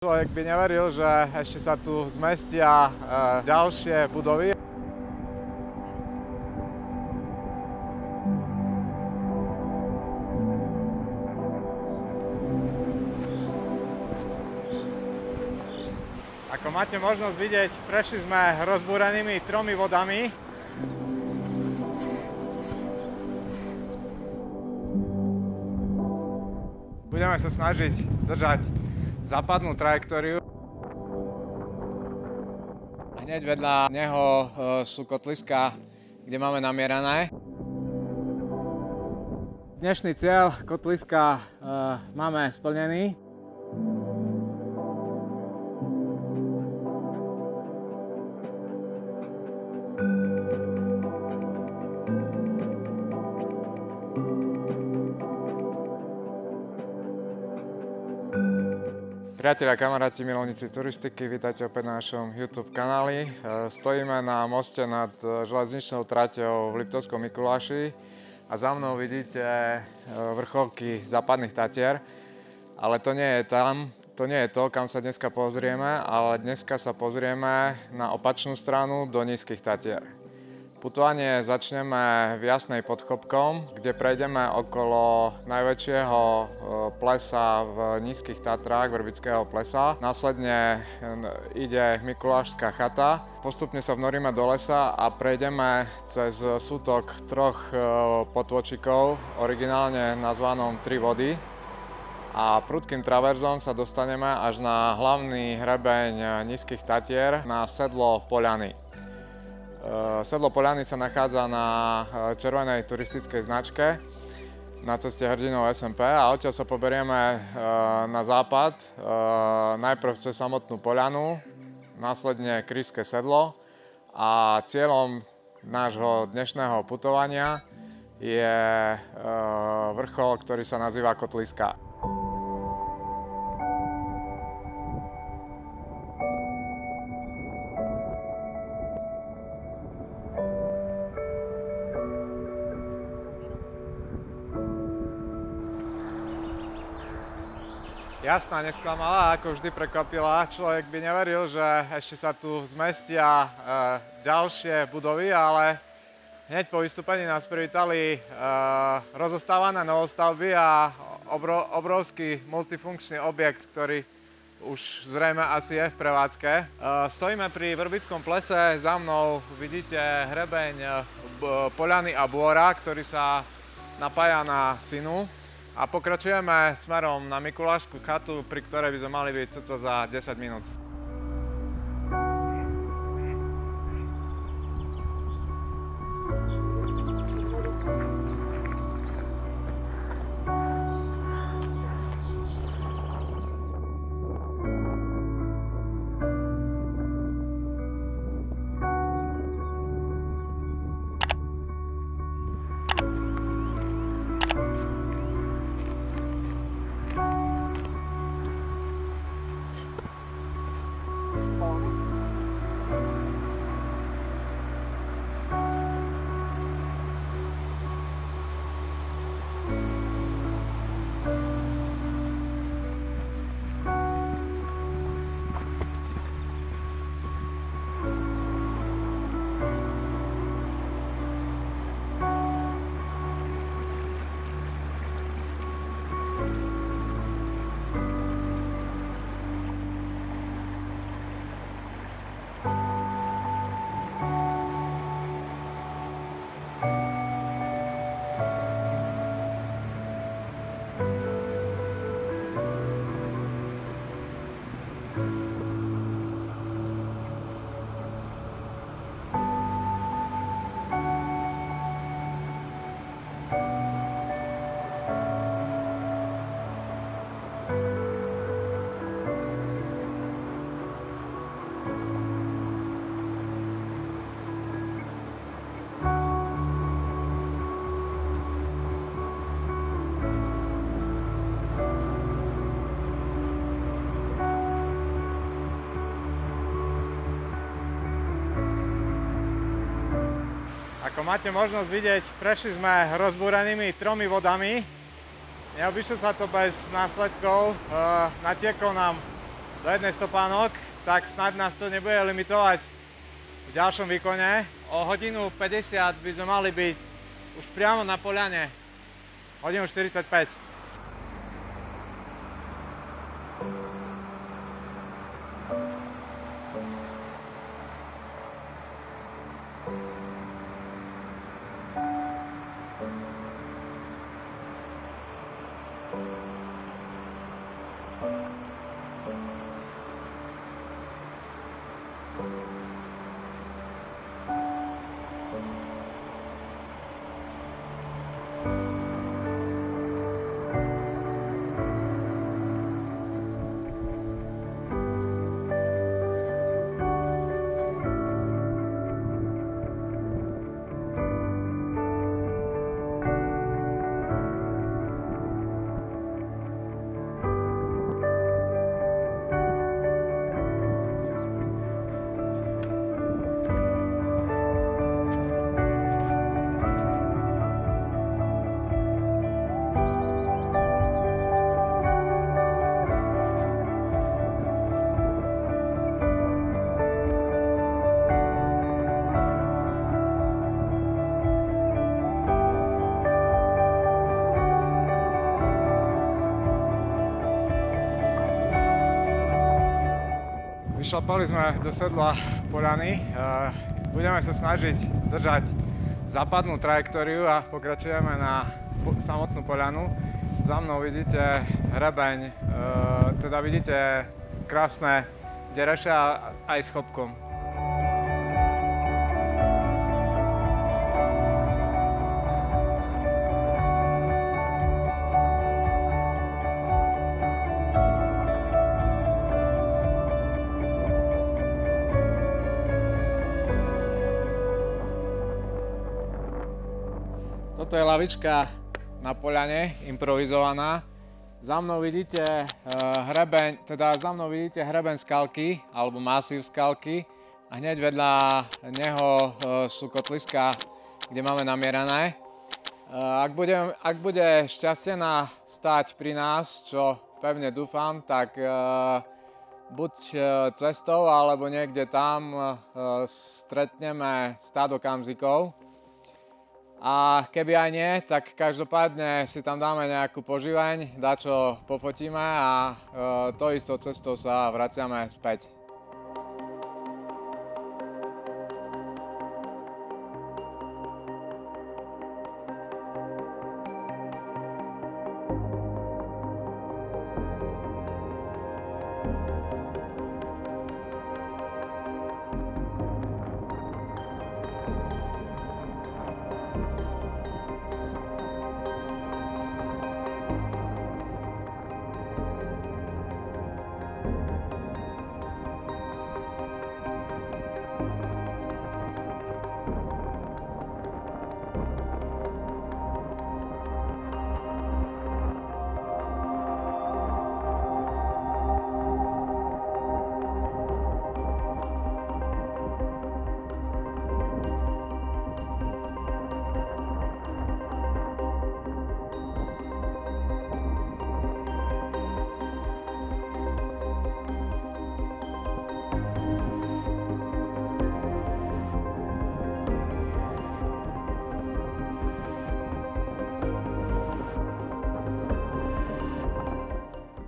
Človek by neveril, že ešte sa tu zmestia ďalšie budovy. Ako máte možnosť vidieť, prešli sme rozbúrenými 3 vodami. Budeme sa snažiť držať západnú trajektóriu. Hneď vedľa neho sú kotliská, kde máme namierané. Dnešný cieľ kotliska máme splnený. Priatelia, kamaráti, milovníci turistiky, vítajte opäť na našom YouTube kanáli. Stojíme na moste nad železničnou traťou v Liptovskom Mikuláši a za mnou vidíte vrcholky západných Tatier, ale to nie je tam, to nie je to, kam sa dneska pozrieme, ale dneska sa pozrieme na opačnú stranu do Nízkych Tatier. Putovanie začneme v Jasnej pod Chopkom, kde prejdeme okolo najväčšieho plesa v Nízkych Tatrách, Vrbického plesa. Následne ide Mikulášska chata. Postupne sa vnoríme do lesa a prejdeme cez sútok 3 potôčikov, originálne nazvanom 3 vody. A prudkým traverzom sa dostaneme až na hlavný hrebeň Nízkych Tatier, na sedlo Poľany. Sedlo Poľany sa nachádza na červenej turistickej značke na ceste hrdinov SMP a odtiaľ sa poberieme na západ, najprv cez samotnú Poľanu, následne Krížske sedlo a cieľom nášho dnešného putovania je vrchol, ktorý sa nazýva Kotliska. Jasná nesklamala, ako vždy prekvapila. Človek by neveril, že ešte sa tu zmestia ďalšie budovy, ale hneď po vystúpení nás privítali rozostávané novostavby a obrovský multifunkčný objekt, ktorý už zrejme asi je v prevádzke. Stojíme pri Vrbickom plese, za mnou vidíte hrebeň Poľany a Bôra, ktorý sa napája na Sinu. A pokračujeme smerom na Mikulášskú chatu, pri ktorej by sme mali byť cca za 10 minút. Ako máte možnosť vidieť, prešli sme rozbúrenými 3 vodami. Neobyšlo sa to bez následkov. Natieklo nám do jednej stopánok, tak snáď nás to nebude limitovať v ďalšom výkone. O 1:50 by sme mali byť už priamo na poľane. 1:45. Vyšlapali sme do sedla poľany. Budeme sa snažiť držať západnú trajektóriu a pokračujeme na samotnú poľanu. Za mnou vidíte hrebeň, teda vidíte krásne dereše aj s chopkom. Toto je lavička na poľane, improvizovaná. Za mnou vidíte hrebeň skalky, alebo masív skalky. A hneď vedľa neho sú kotliská, kde máme namierané. Ak bude šťastie stáť pri nás, čo pevne dúfam, tak buď cestou, alebo niekde tam stretneme stádo kamzikov. A keby aj nie, tak každopádne si tam dáme nejakú poživeň, dačo pofotíme a to istou cestou sa vraciame späť.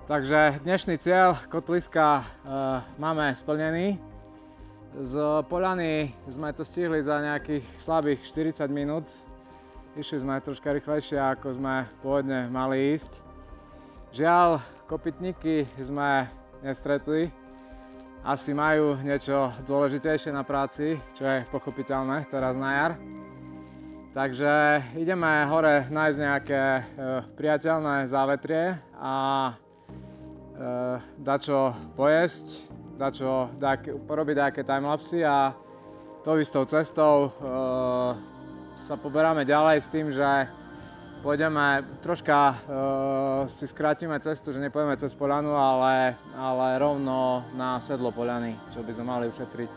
Takže dnešný cieľ, kotliska, máme splnený. Z poľany sme to stihli za nejakých slabých 40 minút. Išli sme troška rýchlejšie, ako sme pôvodne mali ísť. Žiaľ, kopytníky sme nestretli. Asi majú niečo dôležitejšie na práci, čo je pochopiteľné teraz na jar. Takže ideme hore nájsť nejaké priateľné závetrie a dačo pojesť, porobiť nejaké timelapsy a tou istou cestou sa poberáme ďalej s tým, že pôjdeme troška si skrátime cestu, že nepôjdeme cez poľanu, ale rovno na sedlo poľany, čo by sme mali ušetriť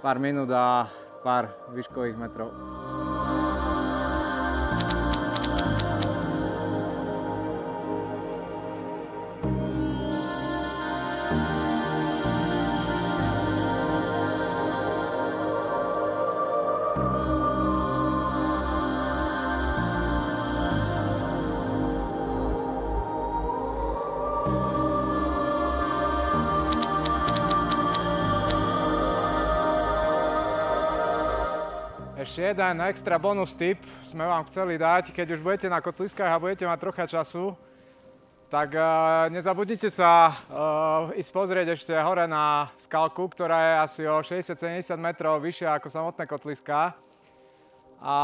pár minút a pár výškových metrov. Ešte jeden extra bonus tip sme vám chceli dať, keď už budete na kotliskách a budete mať trocha času, tak nezabudnite sa ísť pozrieť ešte hore na skalku, ktorá je asi o 60-70 metrov vyššia ako samotné kotliská. A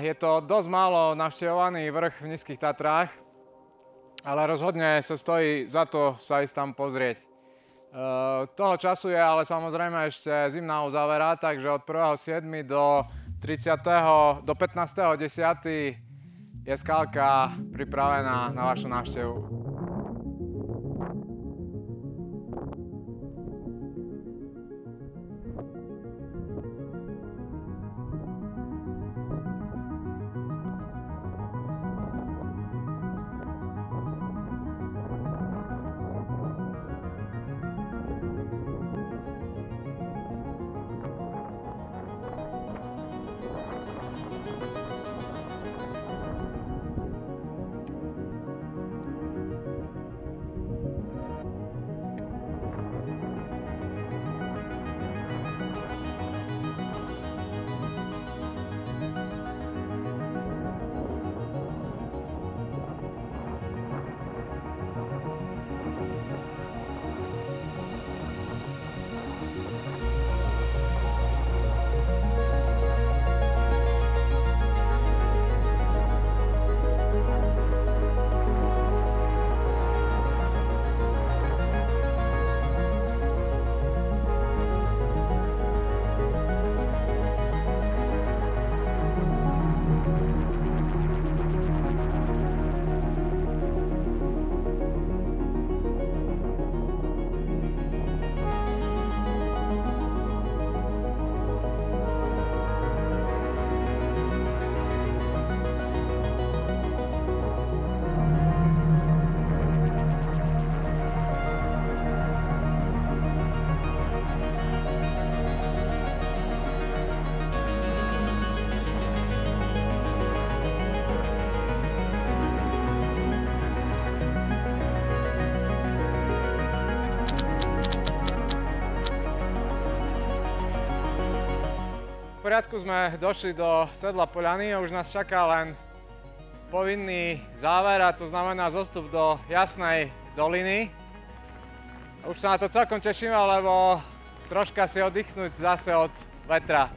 je to dosť málo navštevovaný vrch v Nízkych Tatrách, ale rozhodne sa stojí za to sa ísť tam pozrieť. Toho času je ale samozrejme ešte zimná uzavera, takže od 1.7. do 15.10. je skalka pripravená na vašu návštevu. V poriadku, sme došli do sedla Poľany a už nás čaká len povinný záver, a to znamená zostup do Jasnej doliny. Už sa na to celkom tešíme, lebo troška si oddychnúť zase od vetra.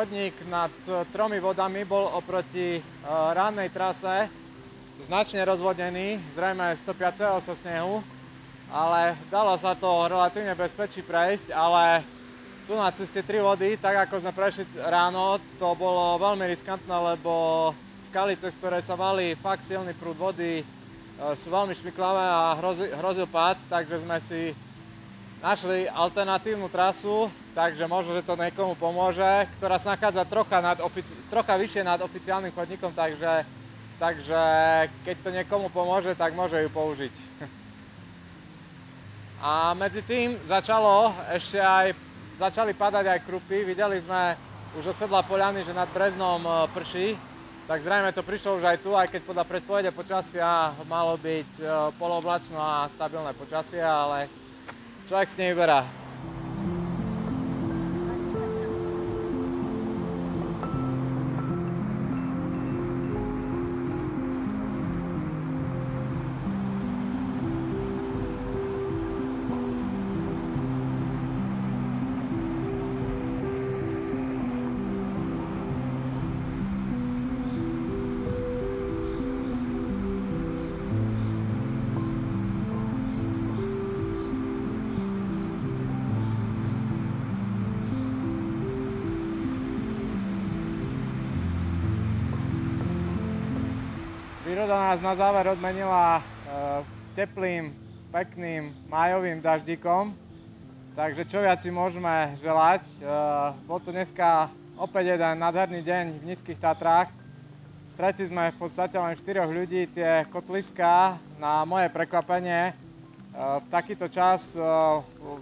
Chodník nad tromi vodami bol oproti rannej trase značne rozvodnený, zrejme stopiaceho sa snehu, ale dalo sa to relatívne bezpečí prejsť, ale tu na ceste 3 vody, tak ako sme prešli ráno, to bolo veľmi riskantné, lebo skaly, cez ktoré sa valí fakt silný prúd vody, sú veľmi šmiklavé a hrozil pád, takže sme si našli alternatívnu trasu, takže možno, že to niekomu pomôže, ktorá sa nachádza trocha vyššie nad oficiálnym chodníkom, takže keď to niekomu pomôže, tak môže ju použiť. A medzi tým začali padať aj krupy. Videli sme už od sedla Poľany, že nad Breznom prší, tak zrejme to prišlo už aj tu, aj keď podľa predpovede počasia malo byť polooblačno a stabilné počasie, ale človek si nevyberá. Príroda nás na záver odmenila teplým, pekným májovým daždíkom. Takže čo viac si môžeme želať. Bol to dneska opäť jeden nádherný deň v Nízkych Tatrách. Stretli sme v podstate len 4 ľudí. Tie kotliská, na moje prekvapenie, v takýto čas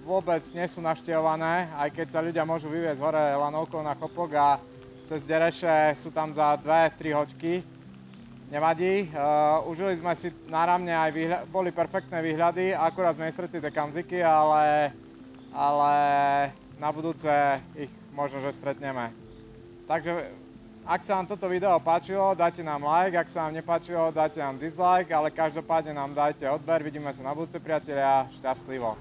vôbec nie sú navštevované, aj keď sa ľudia môžu vyviezť hore lanovkou na Chopok a cez Dereše sú tam za 2-3 hoďky. Nevadí, užili sme si náramne, aj boli perfektné výhľady, akurát sme nestretli tie kamziky, ale na budúce ich možno, že stretneme. Takže ak sa vám toto video páčilo, dajte nám like, ak sa vám nepáčilo, dajte nám dislike, ale každopádne nám dajte odber. Vidíme sa na budúce, priatelia, šťastlivo.